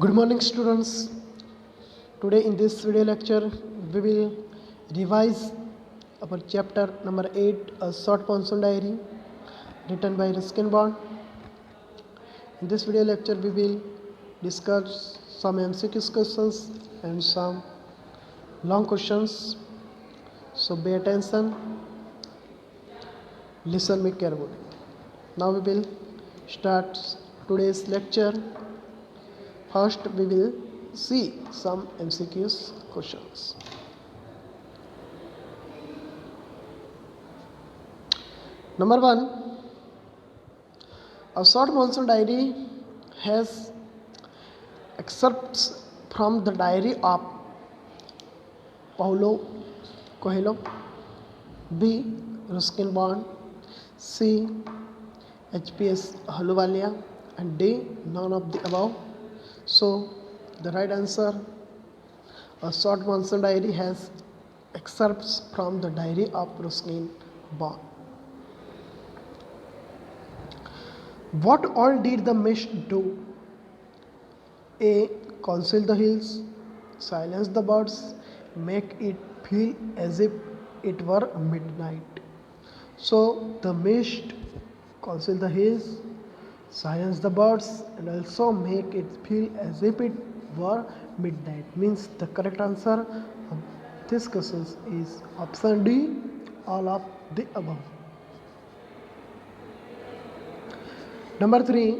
Good morning, students. Today in this video lecture, we will revise our chapter number 8, A Short Monsoon Diary, written by Ruskin Bond. In this video lecture, we will discuss some MCQ questions and some long questions. So pay attention, listen me carefully. Now we will start today's lecture. First, we will see some MCQs questions. Number 1, a short monsoon diary has excerpts from the diary of Paulo Coelho, B. Ruskin Bond, C. H.P.S. Ahluwalia, and D. None of the above. So, the right answer, a short monsoon diary has excerpts from the diary of Ruskin Bond. What all did the mist do? A. Conceal the hills, silence the birds, make it feel as if it were midnight. So, the mist conceal the hills, silence the birds, and also make it feel as if it were midnight. Means the correct answer of this question is option D, all of the above. Number 3,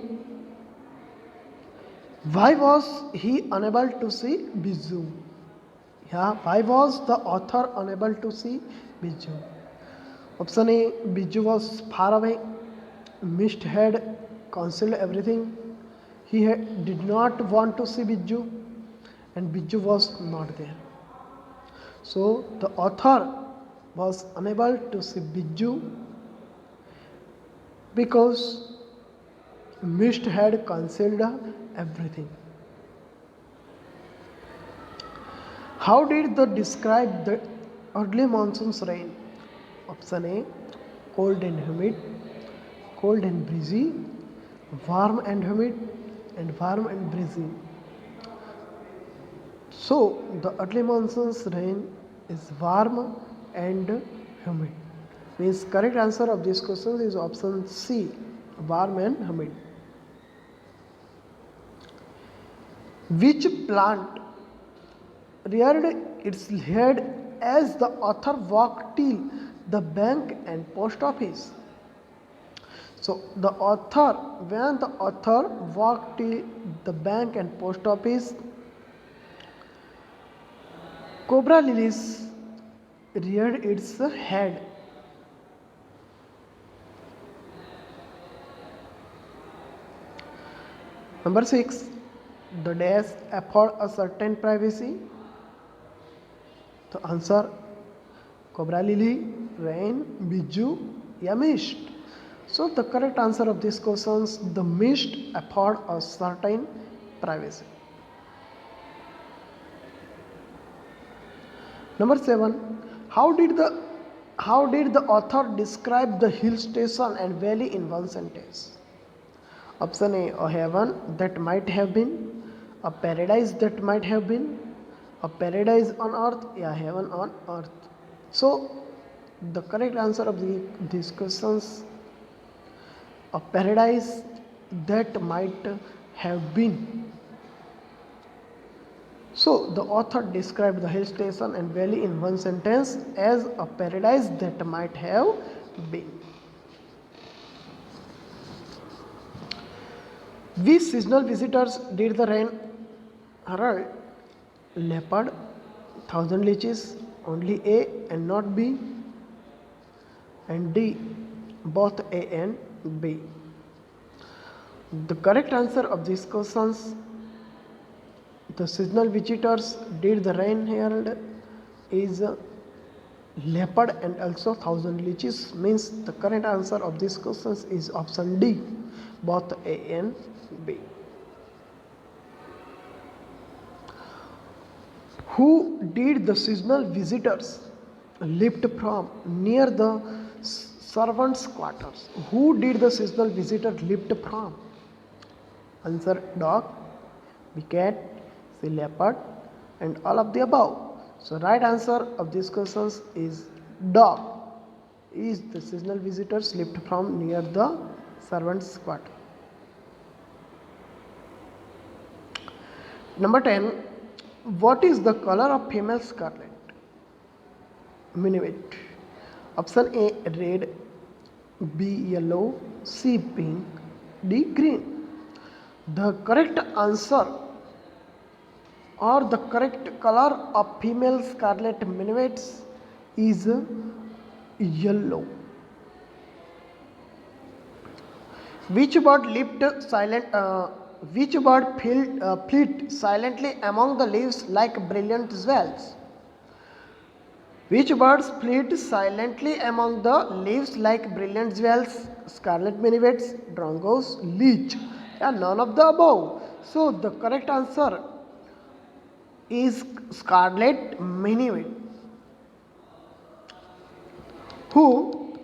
why was he unable to see Bijou? Why was the author unable to see Bijou? Option A, Bijou was far away, mist had concealed everything, he did not want to see Bijou, and Bijou was not there. So the author was unable to see Bijou because mist had concealed everything. How did they describe the early monsoon's rain? Option A, cold and humid, cold and breezy, warm and humid, and warm and breezy. So the early monsoon's rain is warm and humid. Means correct answer of this question is option C, warm and humid. Which plant reared its head as the author walked till the bank and post office? So when the author walked to the bank and post office, cobra lilies reared its head. Number 6, the dash afford a certain privacy. The answer, cobra lily, rain, Bijou, ya mist. So the correct answer of this question is the mist afford a certain privacy. Number 7, how did the author describe the hill station and valley in one sentence? Option A, a heaven that might have been, a paradise that might have been, a paradise on earth, a heaven on earth. So the correct answer of these questions, a paradise that might have been. So the author described the hill station and valley in one sentence as a paradise that might have been. Which seasonal visitors did the rain herald? Leopard, thousand leeches, only A and not B, and D, both A and B. The correct answer of these questions, the seasonal visitors did the rain herald is leopard and also thousand leeches. Means the correct answer of these questions is option D, both A and B. Who did the seasonal visitors lift from near the servants' quarters? Who did the seasonal visitor lift from? Answer, dog, B cat, C leopard, and all of the above. So right answer of these questions is dog. Is the seasonal visitor slipped from near the servant's quarter. Number 10. What is the color of female scarlet minivet? Option A red, B yellow, C pink, D green. The correct answer or the correct color of female scarlet minivets is yellow. Which bird flit silently among the leaves like brilliant jewels? Which birds flit silently among the leaves like brilliant jewels? Scarlet minivets, drongos, leech, and none of the above. So the correct answer is scarlet minivet, who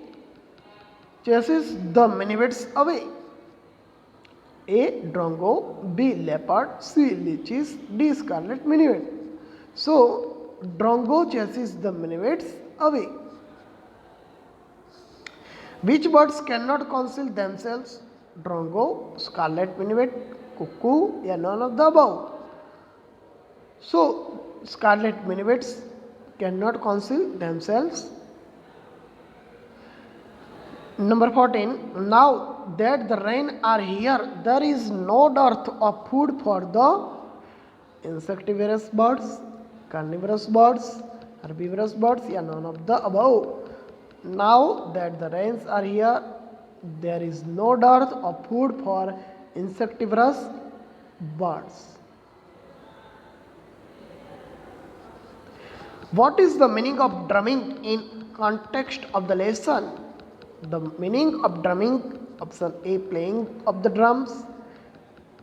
chases the minivets away. A. Drongo, B. Leopard, C. Leeches, D. Scarlet minivet. So, Drongo chases the minivets away. Which birds cannot conceal themselves? Drongo, Scarlet minivet, cuckoo, yeah, none of the above. So, Scarlet minivets cannot conceal themselves. Number 14. Now that the rain are here, there is no dearth of food for the insectivorous birds, carnivorous birds, herbivorous birds, yeah, none of the above. Now that the rains are here, there is no dearth of food for insectivorous birds. What is the meaning of drumming in context of the lesson? The meaning of drumming: option A playing of the drums,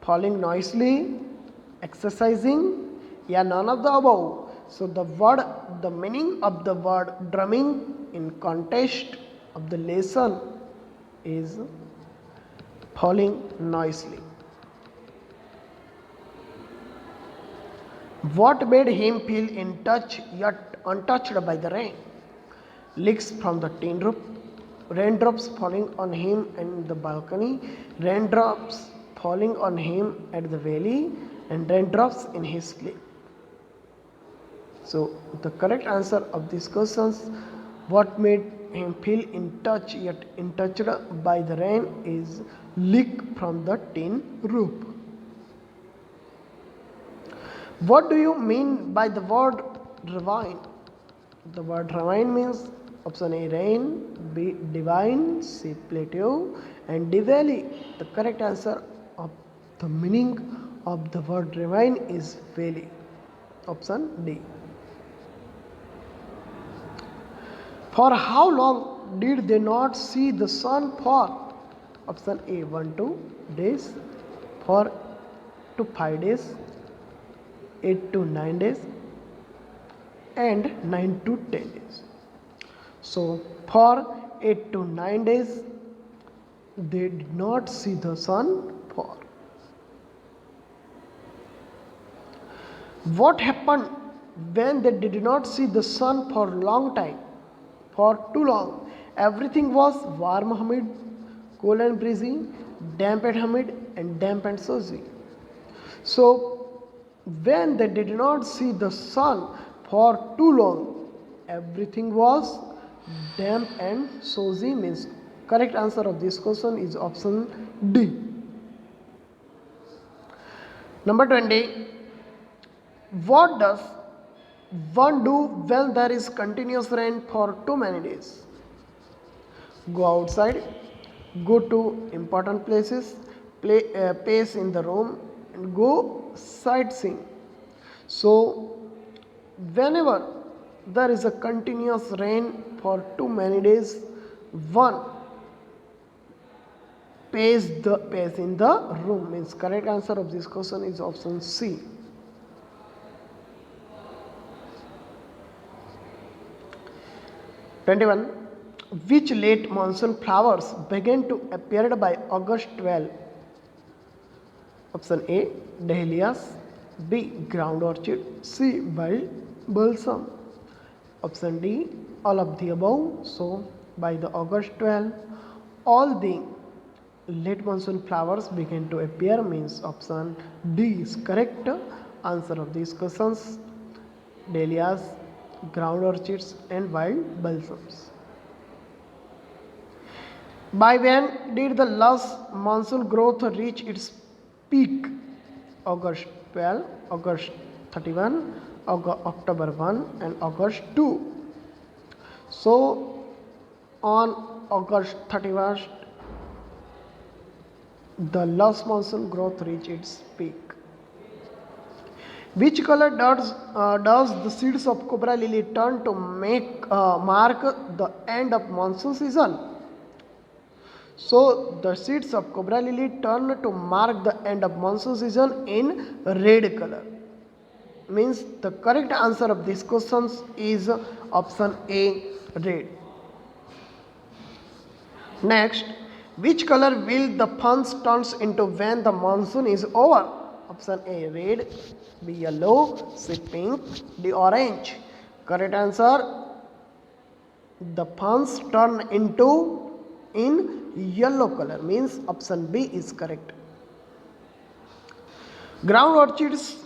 falling noisily, exercising, yeah, none of the above. So the meaning of the word drumming in context of the lesson is falling noisily. What made him feel in touch yet untouched by the rain? Leaks from the tin roof, raindrops falling on him in the balcony, raindrops falling on him at the valley, and raindrops in his sleep. So the correct answer of these questions, what made him feel in touch yet untouched by the rain, is leak from the tin roof. What do you mean by the word ravine? The word ravine means option A rain, B divine, C plateau, and D valley. The correct answer of the meaning of the word ravine is valley. Option D. For how long did they not see the sun for? Option A 1 to 2 days, 4 to 5 days, 8 to 9 days, and 9 to 10 days. So for 8 to 9 days they did not see the sun for. What happened when they did not see the sun for long time? For too long. Everything was warm humid, cool and breezy, damp and humid, and damp and sousy. So when they did not see the sun for too long, everything was damp and sousy, means correct answer of this question is option D. Number 20. What does one do when there is continuous rain for too many days? Go outside, go to important places, pace in the room, and go sightseeing. So whenever there is a continuous rain for too many days, one pace in the room, means correct answer of this question is option C. #21. Which late monsoon flowers began to appear by August 12? Option A, dahlias. B, ground orchid. C, wild balsam. Option D, all of the above. So by the August 12, all the late monsoon flowers begin to appear, means option D is correct answer of these questions. Dahlias, ground orchids and wild balsams. By when did the last monsoon growth reach its peak? August 12, August 31, October 1 and August 2. So on August 31st, the last monsoon growth reached its peak. Which color does the seeds of cobra lily turn to mark the end of monsoon season? So the seeds of cobra lily turn to mark the end of monsoon season in red color. Means the correct answer of this question is option A, red. Next, which color will the funds turns into when the monsoon is over? Option A, red. B, yellow. C, pink. D, orange. Correct answer, the funds turn into in yellow color, means option B is correct. Ground orchids,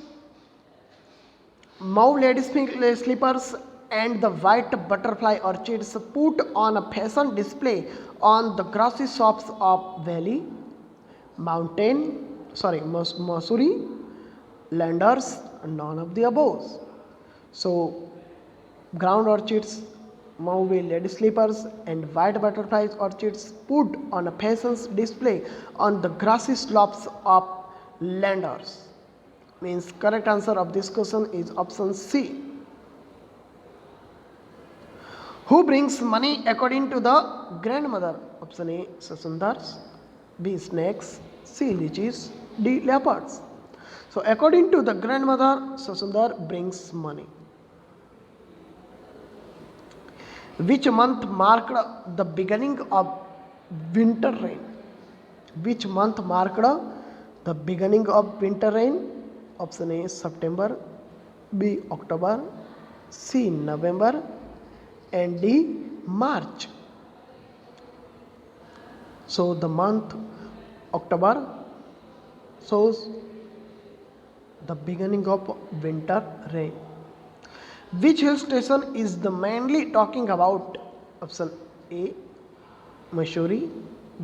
mauve lady's slippers and the white butterfly orchids put on a fashion display on the grassy slopes of valley, Missouri, Landers, none of the above. So ground orchids, mauve lady slippers and white butterfly orchids put on a fashion display on the grassy slopes of Landers. Means correct answer of this question is option C. Who brings money according to the grandmother? Option A, Sasundars. B, snakes. C, lychees. D, leopards. So according to the grandmother, Sasundar brings money. Which month marked the beginning of winter rain? Which month marked the beginning of winter rain? Option A, September. B, October. C, November. And D, March. So the month October shows the beginning of winter rain. Which hill station is the mainly talking about? Option A, Missouri.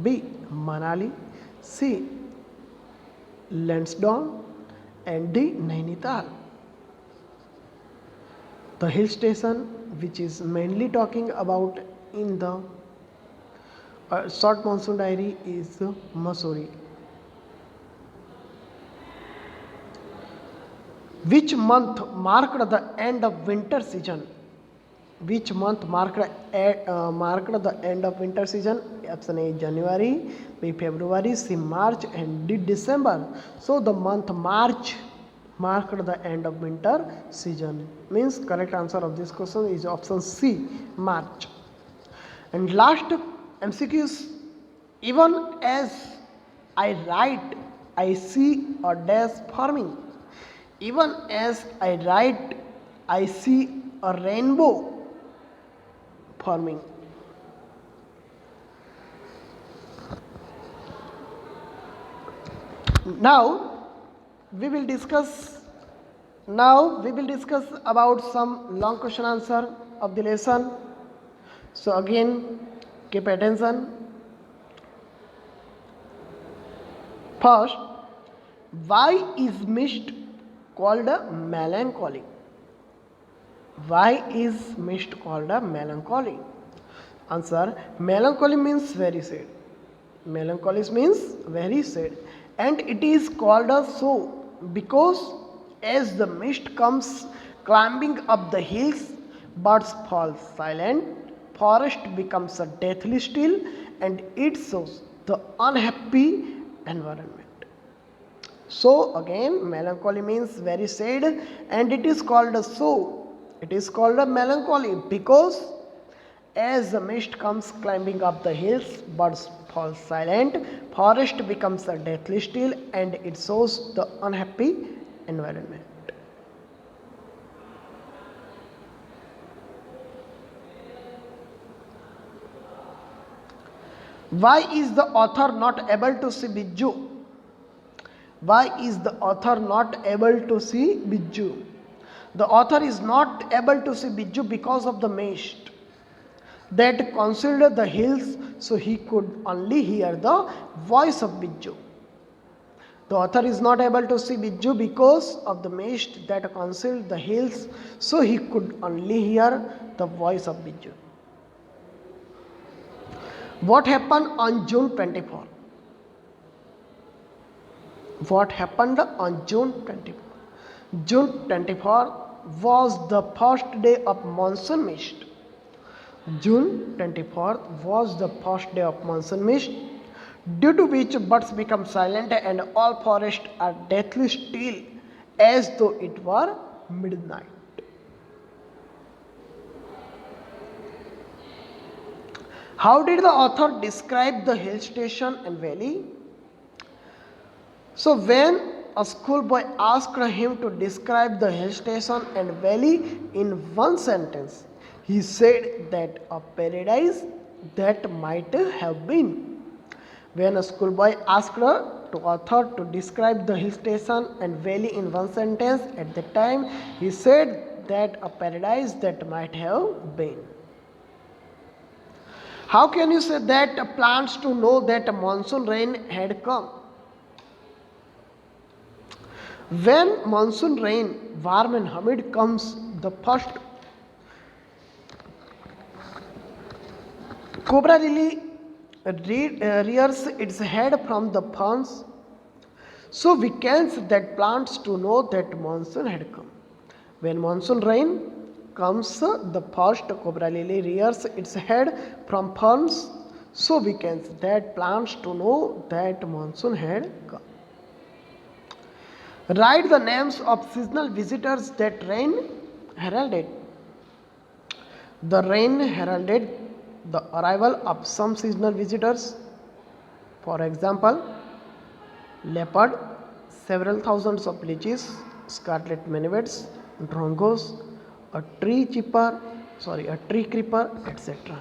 B, Manali. C, Lansdowne. And D, Nainital. The hill station which is mainly talking about in the short monsoon diary is Missouri. Which month marked the end of winter season? Which month marked the end of winter season? Option A, January. B, February. C, March. And D, December. So the month March marked the end of winter season. Means correct answer of this question is option C, March. And last MCQs, even as I write, I see a dash forming. Even as I write, I see a rainbow forming. Now we will discuss about some long question answer of the lesson. So again, keep attention. First, why is mist called a melancholy? Why is mist called a melancholy? Answer, melancholy means very sad. Melancholy means very sad. And it is called a so because as the mist comes climbing up the hills, birds fall silent, forest becomes a deathly still, and it shows the unhappy environment. So again, melancholy means very sad, and it is called a so. It is called a melancholy because as the mist comes climbing up the hills, birds falls silent, forest becomes a deathly still, and it shows the unhappy environment. Why is the author not able to see Bijju? Why is the author not able to see Bijju? The author is not able to see Bijju because of the mist that concealed the hills, so he could only hear the voice of Bijju. The author is not able to see Bijju because of the mist that concealed the hills, so he could only hear the voice of Bijju. What happened on June 24? What happened on June 24? June 24 was the first day of monsoon mist. June 24th was the first day of monsoon mist, due to which birds become silent and all forests are deathly still as though it were midnight. How did the author describe the hill station and valley? So when a schoolboy asked him to describe the hill station and valley in one sentence, he said that a paradise that might have been. When a schoolboy asked to author to describe the hill station and valley in one sentence, at the time he said that a paradise that might have been. How can you say that plants to know that a monsoon rain had come? When monsoon rain, warm and humid comes, the first cobra lily rears its head from the ferns, so we can say that plants to know that monsoon had come. When monsoon rain comes, the first cobra lily rears its head from ferns, so we can say that plants to know that monsoon had come. Write the names of seasonal visitors that rain heralded. The rain heralded the arrival of some seasonal visitors. For example, leopard, several thousands of leeches, scarlet manavids, drongos, a tree creeper, etc.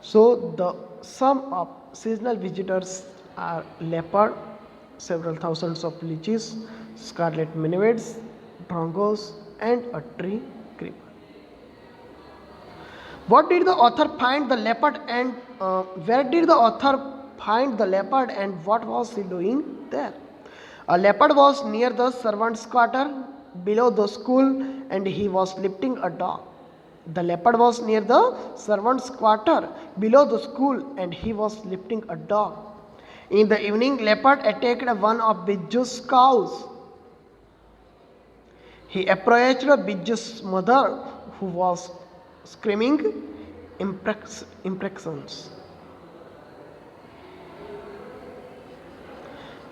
So the sum of seasonal visitors are leopard, several thousands of leeches, scarlet manavids, drongos, and a tree creeper. What did the author find the leopard and where did the author find the leopard and what was he doing there? A leopard was near the servants' quarter below the school and he was lifting a dog. The leopard was near the servants' quarter below the school and he was lifting a dog. In the evening, leopard attacked one of Bijju's cows. He approached Bijju's mother who was screaming imprecations.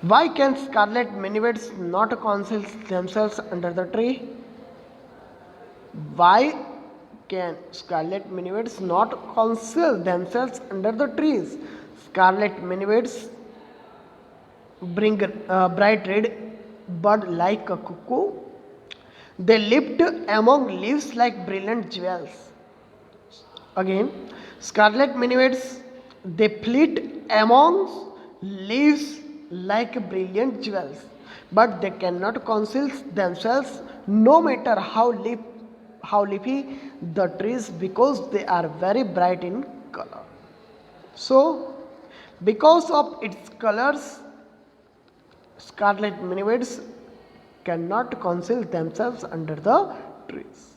Why can scarlet manavids not conceal themselves under the tree? Why can scarlet manavids not conceal themselves under the trees? Scarlet manavids bring a bright red bird like a cuckoo. They lived among leaves like brilliant jewels. Again, scarlet manavids, they flit among leaves like brilliant jewels, but they cannot conceal themselves no matter how leafy the trees, because they are very bright in color. So, because of its colors, scarlet manavids cannot conceal themselves under the trees.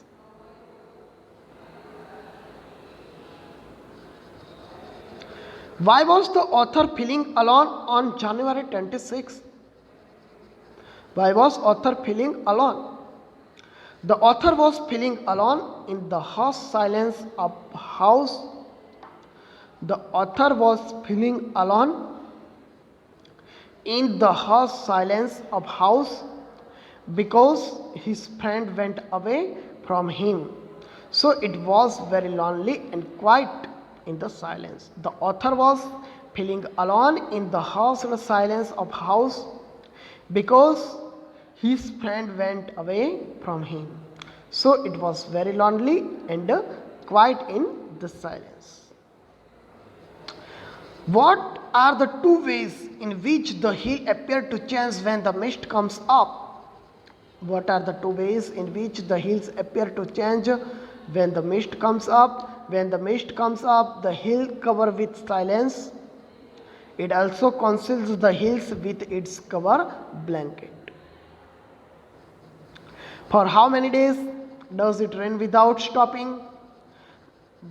Why was the author feeling alone on January 26? Why was author feeling alone? The author was feeling alone in the harsh silence of house. The author was feeling alone in the harsh silence of house because his friend went away from him. So it was very lonely and quiet in the silence. The author was feeling alone in the hushed silence of house because his friend went away from him. So it was very lonely and quiet in the silence. What are the two ways in which the hill appear to change when the mist comes up? What are the two ways in which the hills appear to change when the mist comes up? When the mist comes up, the hill cover with silence. It also conceals the hills with its cover blanket. For how many days does it rain without stopping?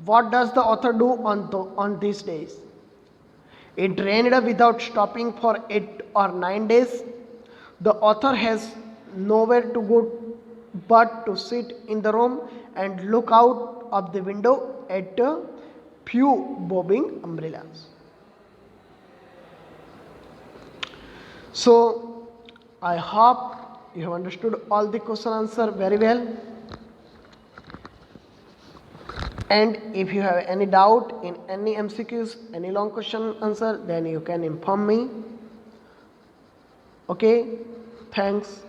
What does the author do on these days? It rained without stopping for 8 or 9 days. The author has nowhere to go but to sit in the room and look out of the window at a few bobbing umbrellas. So, I hope you have understood all the question answer very well. And if you have any doubt in any MCQs, any long question answer, then you can inform me. Okay, thanks.